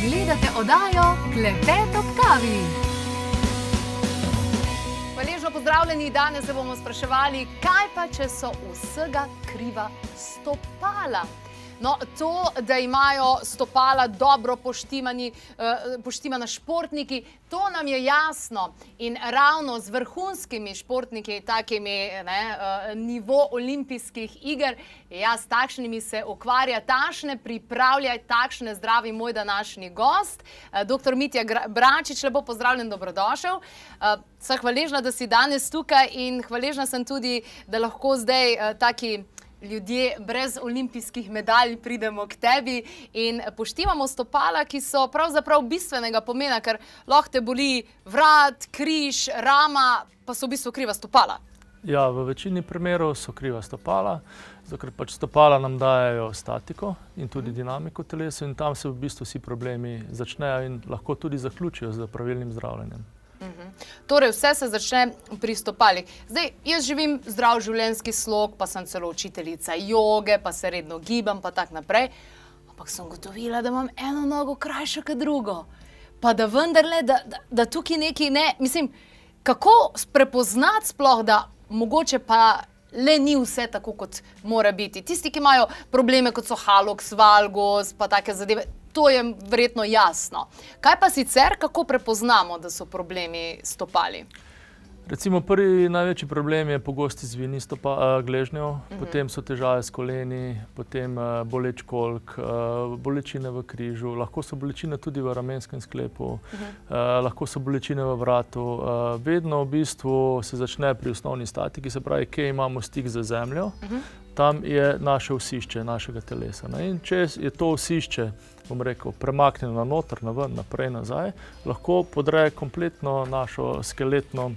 Gledate oddajo Klepet ob kavi. Hvaležno pozdravljeni, danes se bomo spraševali, kaj pa, če so vsega kriva stopala. No, to, da imajo stopala dobro poštimana športniki, to nam je jasno. In ravno z vrhunskimi športniki, takimi nivo olimpijskih iger, s takšnimi se ukvarja, takšne pripravlja, takšne zdravi moj današnji gost. Dr. Mitja Brančič, lepo pozdravljen, dobrodošel. Sem hvaležna, da si danes tukaj in hvaležna sem tudi, da lahko zdaj taki ljudje brez olimpijskih medalj pridemo k tebi in poštimamo stopala, ki so pravzaprav bistvenega pomena, ker lahko te boli vrat, križ, rama, pa so v bistvu kriva stopala. Ja, v večini primerov so kriva stopala, zato ker pač stopala nam dajejo statiko in tudi dinamiko telesa in tam se v bistvu vsi problemi začnejo in lahko tudi zaključijo z pravilnim zdravljenjem. Torej, vse se začne pri stopalih. Zdaj, jaz živim zdrav življenjski slog, pa sem celo učiteljica joge, pa se redno gibam, pa tak naprej. Ampak sem ugotovila, da imam eno nogo krajšo kot drugo. Pa da vendarle, da tukaj nekaj ne... Mislim, kako prepoznati sploh, da mogoče pa le ni vse tako, kot mora biti. Tisti, ki imajo probleme, kot so haloks, valgus, pa take zadeve, to je verjetno jasno. Kaj pa sicer, kako prepoznamo, da so problemi stopali? Recimo prvi največji problem je pogosti zvini gležnjev, potem so težave s koleni, potem boleč kolk, bolečine v križu, lahko so bolečine tudi v ramenskem sklepu, lahko so bolečine v vratu. Vedno v bistvu se začne pri osnovni statiki, se pravi, kje imamo stik z zemljo, tam je naše osišče našega telesa. In če je to osišče, bom rekel, premaknjeno na noter, na ven, naprej, nazaj, lahko podre kompletno našo skeletno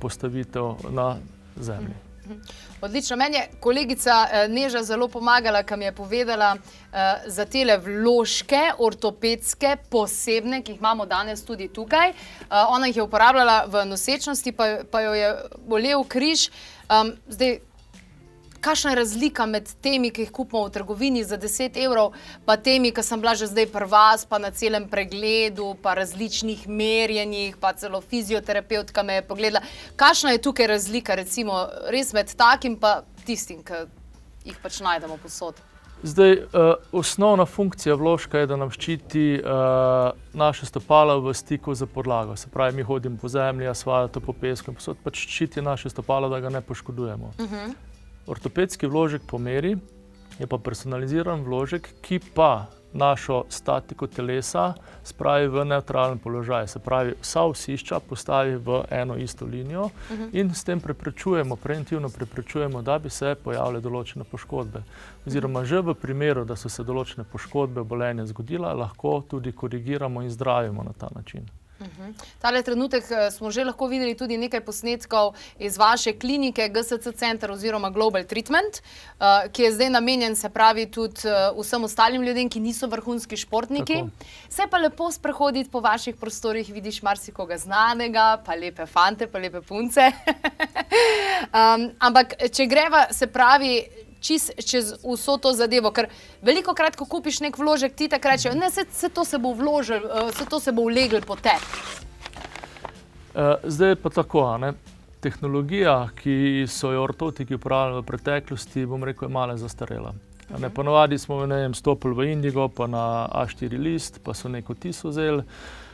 postavitev na zemlji. Odlično. Meni je kolegica Neža zelo pomagala, ko mi je povedala za tele vložke, ortopedske, posebne, ki jih imamo danes tudi tukaj. Ona jih je uporabljala v nosečnosti, pa jo je bolel križ. Zdaj, kakšna je razlika med temi, ki jih kupimo v trgovini za 10 evrov, pa temi, ki sem bila že zdaj pri vas, pa na celem pregledu, pa različnih merjenjih, pa celo fizioterapeutka me je pogledala. Kakšna je tukaj razlika, recimo, res med takim pa tistim, ki jih pač najdemo povsod? Zdaj, osnovna funkcija vložka je, da nam ščiti naše stopala v stiku z podlago. Se pravi, mi hodimo po zemlji, asfaltu, po pesku in posod, pač ščiti naše stopala, da ga ne poškodujemo. Ortopedski vložek po meri je pa personaliziran vložek, ki pa našo statiko telesa spravi v nevtralen položaj. Se pravi, vsa osišča postavi v eno isto linijo in s tem preventivno preprečujemo, da bi se pojavile določene poškodbe. Oziroma že v primeru, da so se določene poškodbe, obolenja zgodila, lahko tudi korigiramo in zdravimo na ta način. Tale trenutek smo že lahko videli tudi nekaj posnetkov iz vaše klinike GSC Center oziroma Global Treatment, ki je zdaj namenjen, se pravi, tudi vsem ostalim ljudem, ki niso vrhunski športniki. Se pa lepo sprehoditi po vaših prostorih, vidiš marsikoga znanega, pa lepe fante, pa lepe punce. Ampak, če greva, se pravi, čez vso to zadevo, ker velikokrat, ko kupiš nek vložek, ti tako rečejo, ne, se to se bo vleglo po tebi. Zdaj pa tako, tehnologija, ki so jo ortotiki uporabljali v preteklosti, bom rekel, je malo zastarela. Ponavadi smo, stopili v indigo, pa na A4 list, pa so neko tiso vzeli.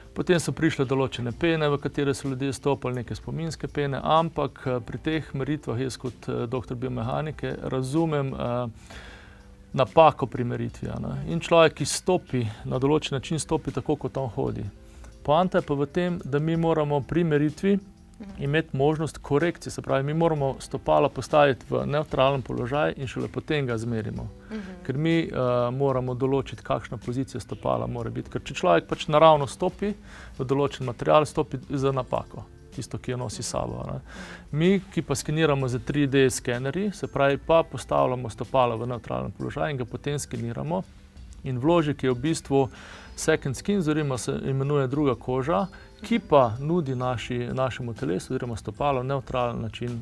Potem so prišle določene pene, v katere so ljudje stopali, neke spominske pene, ampak pri teh meritvah jaz kot doktor biomehanike razumem napako pri meritvi. In človek, ki stopi, na določen način stopi tako, kot on hodi. Poanta je pa v tem, da mi moramo pri meritvi imeti možnost korekcije, se pravi, mi moramo stopala postaviti v nevtralen položaj in šele potem ga zmerimo. Ker mi moramo določiti, kakšna pozicija stopala mora biti. Ker če človek pač naravno stopi v določen material, stopi za napako, tisto, ki jo nosi sabo. Mi, ki pa skeniramo z 3D skenerji, se pravi, pa postavljamo stopala v nevtralen položaj in ga potem skeniramo. In vložek je v bistvu second skin, oziroma se imenuje druga koža, ki pa nudi našemu telesu oziroma stopalu nevtralen način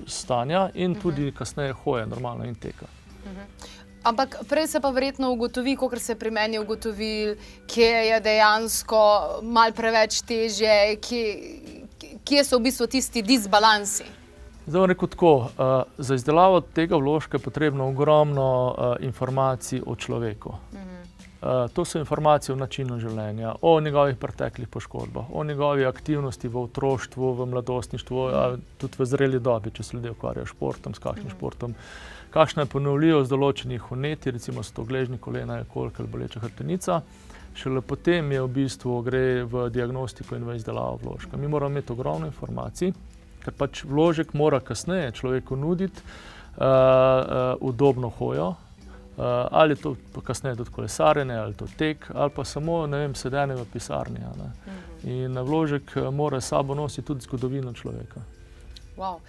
stanja in tudi kasneje hoje, normalno in teka. Ampak prej se pa verjetno ugotovi, kakor se pri meni ugotovi, kje je dejansko malo preveč težje, kje so v bistvu tisti disbalansi. Zdaj bom rekel tako, za izdelavo tega vložka je potrebno ogromno informacij o človeku. To so informacije o načinu življenja, o njegovih preteklih poškodbah, o njegovi aktivnosti v otroštvu, v mladostništvu, tudi v zreli dobi, če se ljudje ukvarjajo s športom, s kakšnim športom. Kakšna je ponovljivost določenih vnetij, recimo so to gležnji kolena, kolka ali boleča hrbtenica. Šele potem je v bistvu gre v diagnostiko in v izdelavo vložka. Mi moramo imeti ogromno informacij, ker pač vložek mora kasneje človeku nuditi udobno hojo, ali to kasneje tudi kolesarjenje, ali to tek, ali pa samo, ne vem, sedenje v pisarni. In vložek mora s sabo nositi tudi zgodovino človeka. Wow.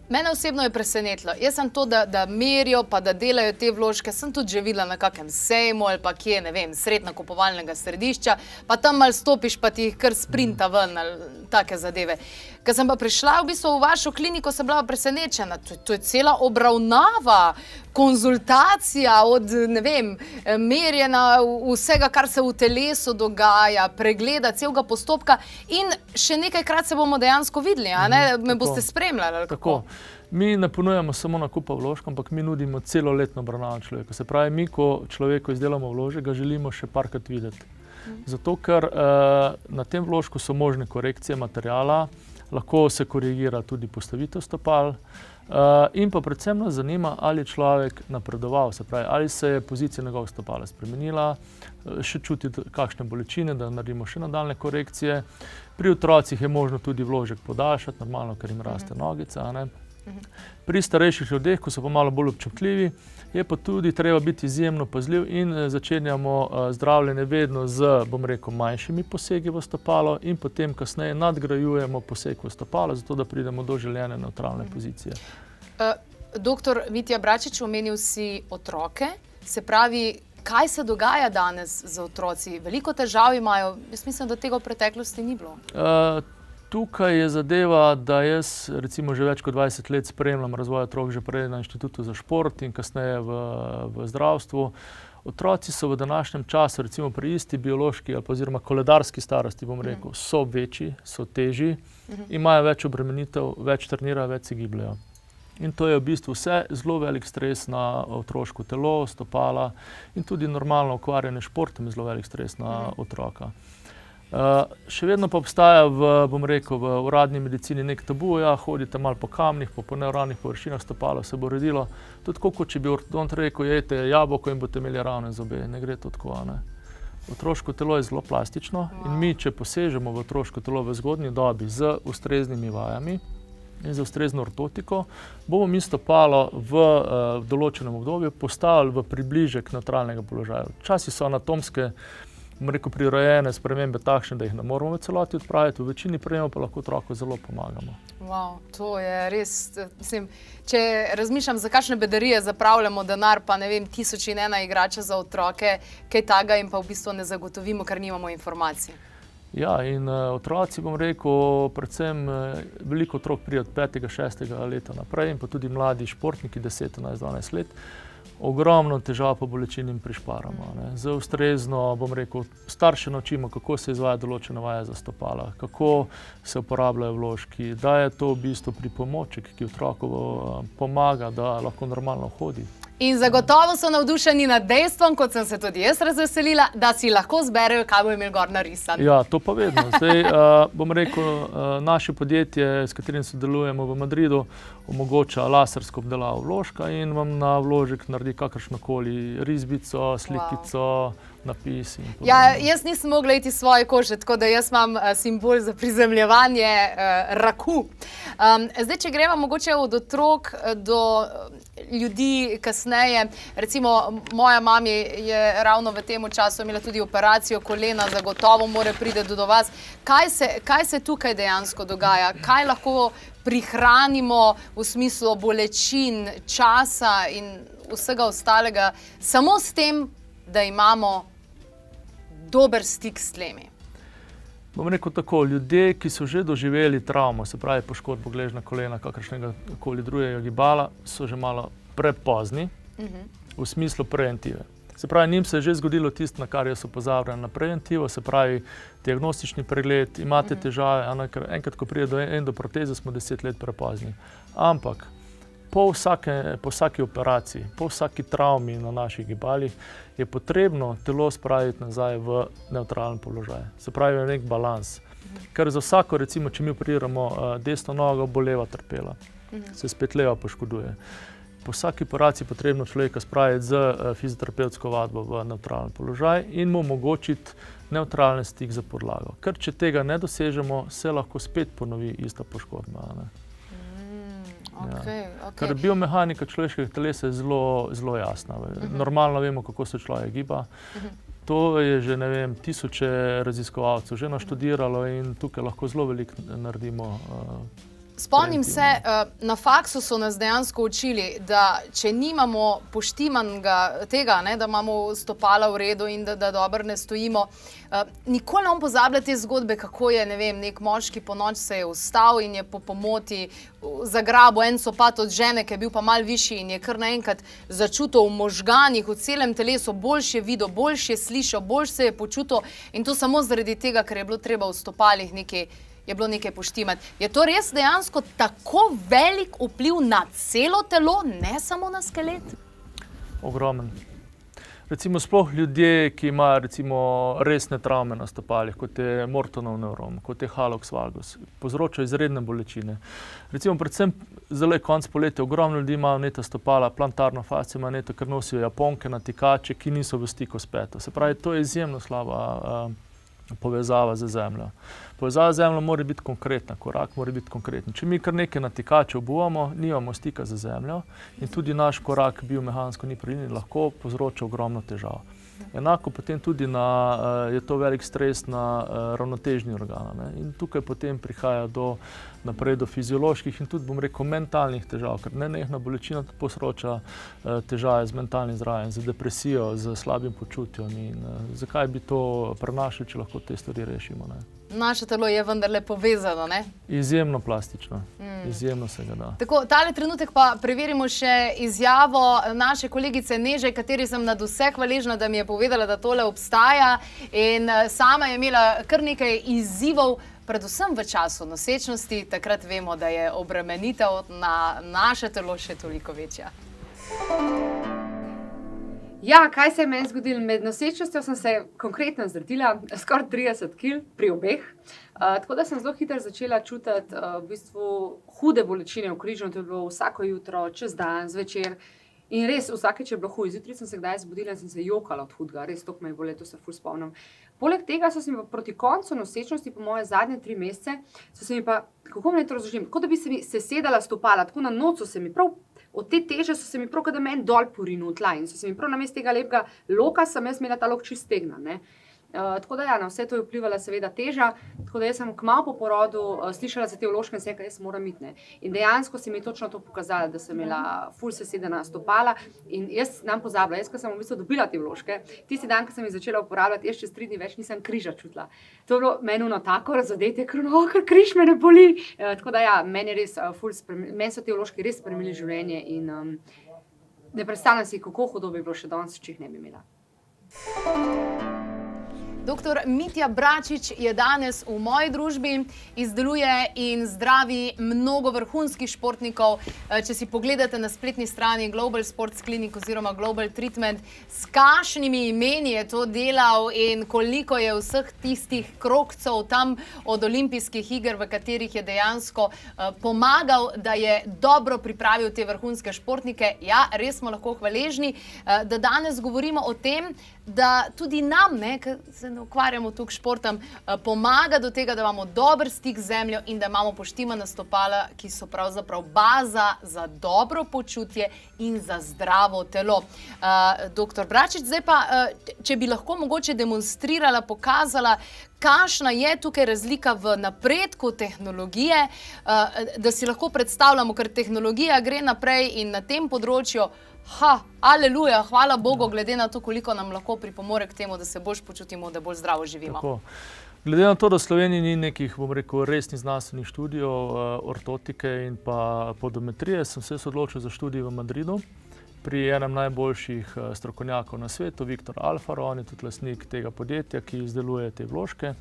Mene osebno je presenetilo. Jaz sem to, da merijo pa da delajo te vložke, sem tudi že videla na kakem sejmu ali pa kje, ne vem, sred nakupovalnega središča, pa tam malo stopiš pa ti kar sprinta ven ali take zadeve. Ko sem pa prišla v bistvu v vašo kliniko, sem bila presenečena. To je cela obravnava, konzultacija od, ne vem, merjena vsega, kar se v telesu dogaja, pregleda celega postopka in še nekajkrat se bomo dejansko videli, a ne? Me boste spremljali, ali kako? Mi ne ponujamo samo nakupa vložka, ampak mi nudimo celoletno obravnavo človeka. Se pravi, mi, ko človeku izdelamo vložek, ga želimo še parkrat videti. Zato, ker na tem vložku so možne korekcije materiala, lahko se korigira tudi postavitev stopal in pa predvsem nas zanima, ali je človek napredoval, se pravi, ali se je pozicija njegovega stopala spremenila, še čutiti kakšne bolečine, da naredimo še nadaljne korekcije. Pri otrocih je možno tudi vložek podaljšati, normalno, ker jim raste nogica, ne? Pri starejših ljudeh, ko so pa malo bolj občutljivi, je pa tudi treba biti izjemno pazljiv in začenjamo zdravljenje vedno z, bom rekel, manjšimi posegi v stopalo in potem kasneje nadgrajujemo poseg v stopalo, zato da pridemo do željene nevtralne pozicije. Doktor Mitja Bračič, omenil si otroke, se pravi, kaj se dogaja danes z otroci? Veliko težav imajo, jaz mislim, da tega v preteklosti ni bilo. Tukaj je zadeva, da jaz recimo že več kot 20 let spremljam razvoj otrok že prej na Inštitutu za šport in kasneje v zdravstvu. Otroci so v današnjem času, recimo pri isti biološki ali pa oziroma koledarski starosti, bom rekel, so večji, so težji, imajo več obremenitev, več trenirajo, več se gibljajo. In to je v bistvu vse zelo velik stres na otroško telo, stopala in tudi normalno ukvarjanje s športom je zelo velik stres na otroka. Še vedno pa obstaja bom rekel, v uradni medicini nek tabu, hodite malo po kamnih, po neravnih površinah, stopalo se bo redilo. To je tako, kot če bi ortodont rekel, jejte jabolko in boste imeli ravne zobe. Ne gre to tako, ne. Otroško telo je zelo plastično in mi, če posežemo v otroško telo v zgodnji dobi z ustreznimi vajami in z ustrezno ortotiko, bomo mi stopalo v določenem obdobju postavili v približek nevtralnega položaja. Včasih so anatomske, bom rekel, prirojene spremembe takšne, da jih ne moramo v celoti odpraviti, v večini primerov pa lahko otroku zelo pomagamo. Wow, to je res, mislim, če razmišljam, za kakšne bedarije zapravljamo denar, pa ne vem, 1001 igrača za otroke, kaj taga jim pa v bistvu ne zagotovimo, ker nimamo informacij. Ja, in otroci, bom rekel, predvsem veliko otrok pride od 5., 6. leta naprej in pa tudi mladi športniki, 10, 11, 12 let, ogromno težav pa bolečin jim prišparamo. Z ustrezno, bom rekel, starše naučimo, kako se izvaja določene vaje za stopala, kako se uporabljajo vložki, da je to v bistvu pripomoček, ki otroku pomaga, da lahko normalno hodi. In zagotovo so navdušeni nad dejstvom, kot sem se tudi jaz razveselila, da si lahko zberejo, kaj bo imel gor narisan. Ja, to pa vedno. Zdaj, bom rekel, naše podjetje, s katerim sodelujemo v Madridu, omogoča lasersko obdelavo vložka in vam na vložek naredi kakršnokoli risbico, slikico, napis in podobno. Ja, jaz nisem mogla iti svoje kože, tako da jaz imam simbol za prizemljevanje raku. Zdaj, če greva mogoče od otrok do ljudi kasneje, recimo moja mami je ravno v tem času imela tudi operacijo kolena, zagotovo mora priti do vas. Kaj se tukaj dejansko dogaja? Kaj lahko prihranimo v smislu bolečin, časa in vsega ostalega, samo s tem, da imamo dober stik s tlemi? Bom rekel tako, ljudje, ki so že doživeli travmo, se pravi poškodbo gležnja kolena, kakršnega koli drugega gibala, so že malo prepozni v smislu preventive. Se pravi, njim se je že zgodilo tisto, na kar jaz opozarjam, na preventivo, se pravi, diagnostični pregled, imate težave, enkrat, ko pride do endoproteze, smo 10 let prepozni. Ampak po vsaki operaciji, po vsaki travmi na naših gibalih je potrebno telo spraviti nazaj v nevtralen položaj. Se pravi, nek balans. Ker za vsako, recimo, če mi operiramo desno nogo, bo leva trpela, se spet leva poškoduje. Po vsaki operaciji je potrebno človeka spraviti z fizioterapevtsko vadbo v nevtralen položaj in mu omogočiti nevtralen stik za podlago. Ker če tega ne dosežemo, se lahko spet ponovi ista poškodba. Ker biomehanika človeškega telesa je zelo jasna. Normalno vemo, kako se človek giba. To je že, ne vem, tisoče raziskovalcev že naštudiralo in tukaj lahko zelo veliko naredimo. Spomnim se, na faksu so nas dejansko učili, da če nimamo poštimanega tega, da imamo stopala v redu in da dobro ne stojimo, nikoli ne bom pozabila te zgodbe, kako je, ne vem, nek moški po noč se je vstal in je po pomoti zagrabil en copat od žene, ki je bil pa malo višji in je kar naenkrat začutil v možganih, v celem telesu, boljše videl, boljše slišal, boljše se je počutil in to samo zaradi tega, ker je bilo treba v stopalih nekaj poštimati. Je to res dejansko tako velik vpliv na celo telo, ne samo na skelet? Ogromen. Recimo sploh ljudje, ki imajo recimo resne travme na stopalih, kot je Mortonov nevrom, kot je hallux valgus, povzročajo izredne bolečine. Recimo predvsem zelo je konec poletja, ogromno ljudi imajo vneta stopala, plantarno fascijo imajo vneto, ker nosijo japonke, natikače, ki niso v stiku s peto. Se pravi, to je izjemno slaba povezava z zemljo. Povezava z zemljo mora biti konkretna, korak mora biti konkreten. Če mi kar nekaj natikače obuvamo, nimamo stika z zemljo in tudi naš korak biomehansko ni pravilen, lahko povzroča ogromno težav. Enako potem tudi je to velik stres na ravnotežni organ. In tukaj potem prihaja naprej do fizioloških in tudi, bom rekel, mentalnih težav, ker nenehna bolečina povzroča težave z mentalnim zdravjem, z depresijo, z slabim počutjem in zakaj bi to prenašali, če lahko te stvari rešimo. Naše telo je vendarle povezano, ne? Izjemno plastično, izjemno se ga da. Tako, tale trenutek pa preverimo še izjavo naše kolegice Neže, kateri sem nadvse hvaležna, da mi je povedala, da tole obstaja in sama je imela kar nekaj izzivov, predvsem v času nosečnosti, takrat vemo, da je obremenitev na naše telo še toliko večja. Ja, kaj se je meni zgodilo? Med nosečnostjo sem se konkretno zredila, skoraj 30 kg pri obeh. Tako da sem zelo hitro začela čutiti v bistvu hude bolečine v križu, to je bilo vsako jutro, čez dan, zvečer. In res, vsakeč je bilo hudo. Zjutraj sem se kdaj zbudila in sem se jokala od hudega, res toliko me je bolelo, to se ful spomnim. Poleg tega so se mi proti koncu nosečnosti, po moje zadnje 3 mesece, so se mi pa, kako naj to razložim, kot da bi se mi sesedala stopala, tako na noč so se mi prav, od te teže so se mi prav, kot da meni dol porinil tla in so se mi prav namesto tega lepega loka, sem jaz imela ta lok čist stegna, ne. Tako da ja, na vse to je vplivala seveda teža, tako da jaz sem kmalu po porodu slišala za te vložke in sem rekla, jaz moram iti, ne. In dejansko si mi je točno to pokazala, da sem imela ful sesedena stopala in jaz nam pozabila, jaz, ko sem v bistvu dobila te vložke, tisti dan, ko sem jih začela uporabljati, jaz čez 3 dni več nisem križa čutila. To je bilo meni tako razodetje, ker križ me ne boli. Tako da ja, meni je res meni so te vložke res spremenili življenje in ne predstavljam si, kako hudo bi bilo še danes, če jih ne bi imela. Dr. Mitja Bračič je danes v moji družbi, izdeluje in zdravi mnogo vrhunskih športnikov. Če si pogledate na spletni strani Global Sports Clinic oziroma Global Treatment, s kakšnimi imeni je to delal in koliko je vseh tistih krogcev tam od olimpijskih iger, v katerih je dejansko pomagal, da je dobro pripravil te vrhunske športnike. Ja, res smo lahko hvaležni, da danes govorimo o tem, da tudi nam, ker se ne ukvarjamo tukaj športom, pomaga do tega, da imamo dober stik z zemljo in da imamo poštimana stopala, ki so pravzaprav baza za dobro počutje in za zdravo telo. Dr. Bračič, zdaj pa, če bi lahko mogoče demonstrirala, pokazala, kakšna je tukaj razlika v napredku tehnologije, da si lahko predstavljamo, ker tehnologija gre naprej in na tem področju aleluja, hvala Bogu, glede na to, koliko nam lahko pripomore k temu, da se bolj počutimo, da bolj zdravo živimo. Tako. Glede na to, da v Sloveniji ni nekih, bom rekel, resnih znanstvenih študijev ortotike in pa podometrije, sem se odločil za študij v Madridu pri enem najboljših strokovnjakov na svetu, Viktor Alfaro, on je tudi lastnik tega podjetja, ki izdeluje te vložke.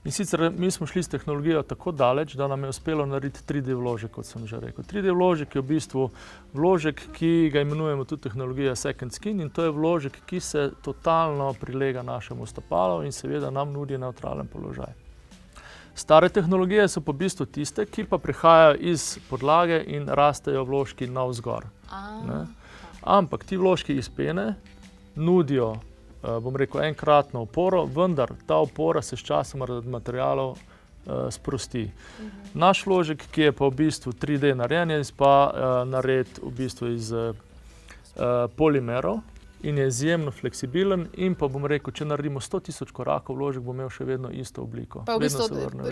In sicer mi smo šli s tehnologijo tako daleč, da nam je uspelo narediti 3D vložek, kot sem že rekel. 3D vložek je v bistvu vložek, ki ga imenujemo tudi tehnologija Second Skin, in to je vložek, ki se totalno prilega našemu stopalu in seveda nam nudi nevtralen položaj. Stare tehnologije so pa v bistvu tiste, ki pa prihajajo iz podlage in rastejo vložki navzgor. Ampak ti vložki iz pene nudijo, bom rekel, enkratno oporo, vendar ta opora se s časom zaradi materialov sprosti. Naš vložek, ki je pa v bistvu 3D narejen, je pa nared v bistvu iz polimerov in je izjemno fleksibilen in pa bom rekel, če naredimo 100.000 korakov, vložek bo imel še vedno isto obliko. Pa v bistvu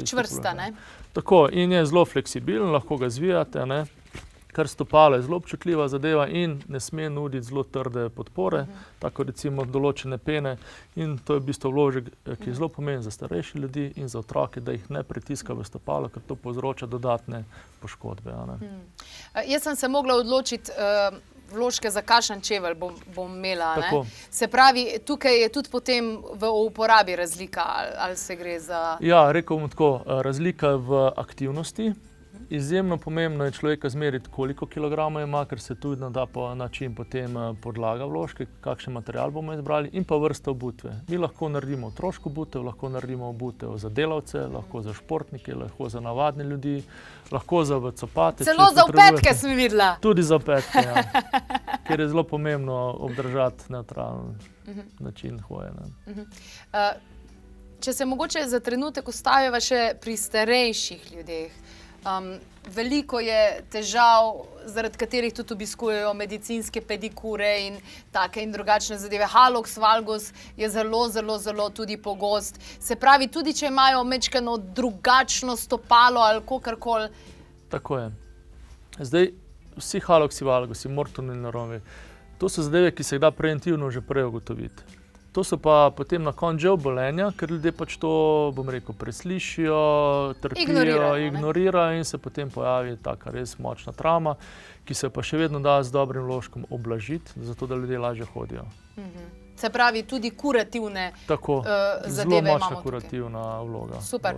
čvrsta, ne? Tako, in je zelo fleksibilen, lahko ga zvijate, ne? Ker stopalo je zelo občutljiva zadeva in ne sme nuditi zelo trde podpore, tako recimo določene pene, in to je v bistvu vložek, ki je zelo pomemben za starejše ljudi in za otroke, da jih ne pritiska v stopalo, ker to povzroča dodatne poškodbe. Jaz sem se mogla odločiti, vložke za kakšen čevelj bom imela. Tako. Se pravi, tukaj je tudi potem v uporabi razlika, ali se gre za... Ja, rekel bom tako, razlika v aktivnosti. Izjemno pomembno je človeka zmeriti, koliko kilogramov ima, ker se tudi da po način potem podlaga vložke, kakšen material bomo izbrali, in pa vrsta obutve. Mi lahko naredimo otroško obutev, lahko naredimo obutev za delavce, lahko za športnike, lahko za navadne ljudi, lahko za v copate. Celo za petke sem videla. Tudi za petke, ja. Ker je zelo pomembno obdržati neutralen način hoje. Če se mogoče za trenutek ustavimo še pri starejših ljudeh. Veliko je težav, zaradi katerih tudi obiskujejo medicinske pedikure in take in drugačne zadeve. Haloks valgus je zelo tudi pogost. Se pravi, tudi če imajo majčkeno drugačno stopalo ali kakorkoli. Tako je. Zdaj, vsi haloksi valgusi, mortoni nerovi, to so zadeve, ki se jih da preventivno že prej ugotoviti. To so pa potem na koncu že obolenja, ker ljudje pač to, bom rekel, preslišijo, trpijo, ignorirajo in se potem pojavi taka res močna travma, ki se pa še vedno da z dobrim vložkom oblažiti, zato da ljudje lažje hodijo. Se pravi, tudi kurativne zadeve zelo imamo močna tukaj. kurativna vloga. Super.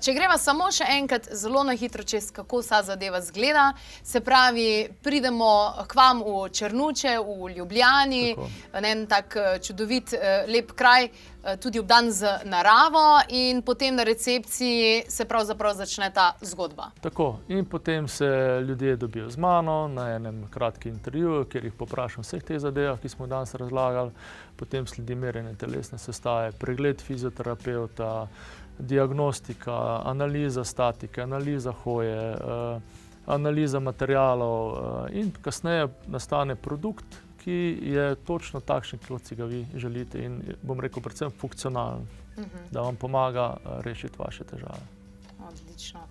Če greva samo še enkrat zelo na hitro čez, kako vsa zadeva zgleda. Se pravi, pridemo k vam v Črnuče, v Ljubljani, na en tak čudovit, lep kraj, tudi obdan z naravo, in potem na recepciji se pravzaprav začne ta zgodba. Tako, in potem se ljudje dobijo z mano na enem kratkem intervjuju, kjer jih poprašam vseh teh zadevah, ki smo danes razlagali. Potem sledi merjenje telesne sestave, pregled fizioterapevta, diagnostika, analiza statike, analiza hoje, analiza materialov in kasneje nastane produkt, ki je točno takšen, kot si ga vi želite in bom rekel predvsem funkcionalen, da vam pomaga rešiti vaše težave. Odlično.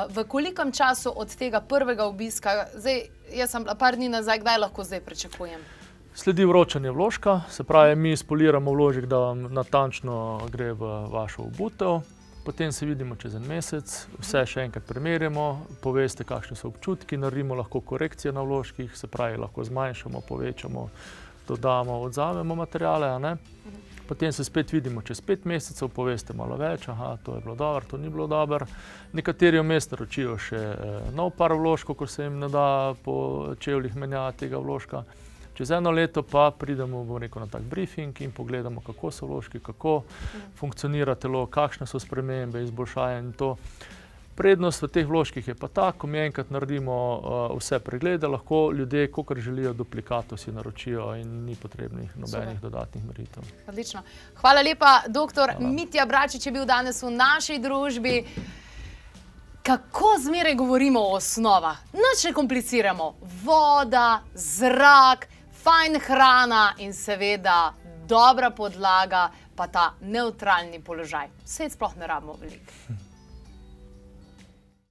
V kolikem času od tega prvega obiska, zdaj, jaz sem par dni nazaj, kdaj lahko zdaj pričakujem? Sledi vročanje vložka, se pravi, mi spoliramo vložek, da vam natančno gre v vašo obutev. Potem se vidimo čez en mesec, vse še enkrat premerjamo, poveste, kakšni so občutki, naredimo lahko korekcije na vložkih, se pravi, lahko zmanjšamo, povečamo, dodamo, odzamemo materiale, a ne? Potem se spet vidimo čez 5 mesecev, poveste malo več, aha, to je bilo dobro, to ni bilo dobro. Nekateri vmes naročijo še nov par vložkov, ko se jim ne da po čevljih menjati tega vložka. Čez 1 leto pa pridemo, bom rekel, na tak briefing in pogledamo, kako so vložki, kako funkcionira telo, kakšne so spremembe, izboljšaje in to. Prednost v teh vložkih je pa ta, ko mi enkrat naredimo vse preglede, lahko ljudje, kakor želijo, duplikatov si naročijo in ni potrebnih nobenih dodatnih meritev. Odlično. Hvala lepa, doktor Mitja Bračič je bil danes v naši družbi. Kako zmeraj govorimo o osnovah? Nič ne kompliciramo. Voda, zrak, fajn hrana in seveda dobra podlaga, pa ta nevtralni položaj. Saj sploh ne rabimo veliko.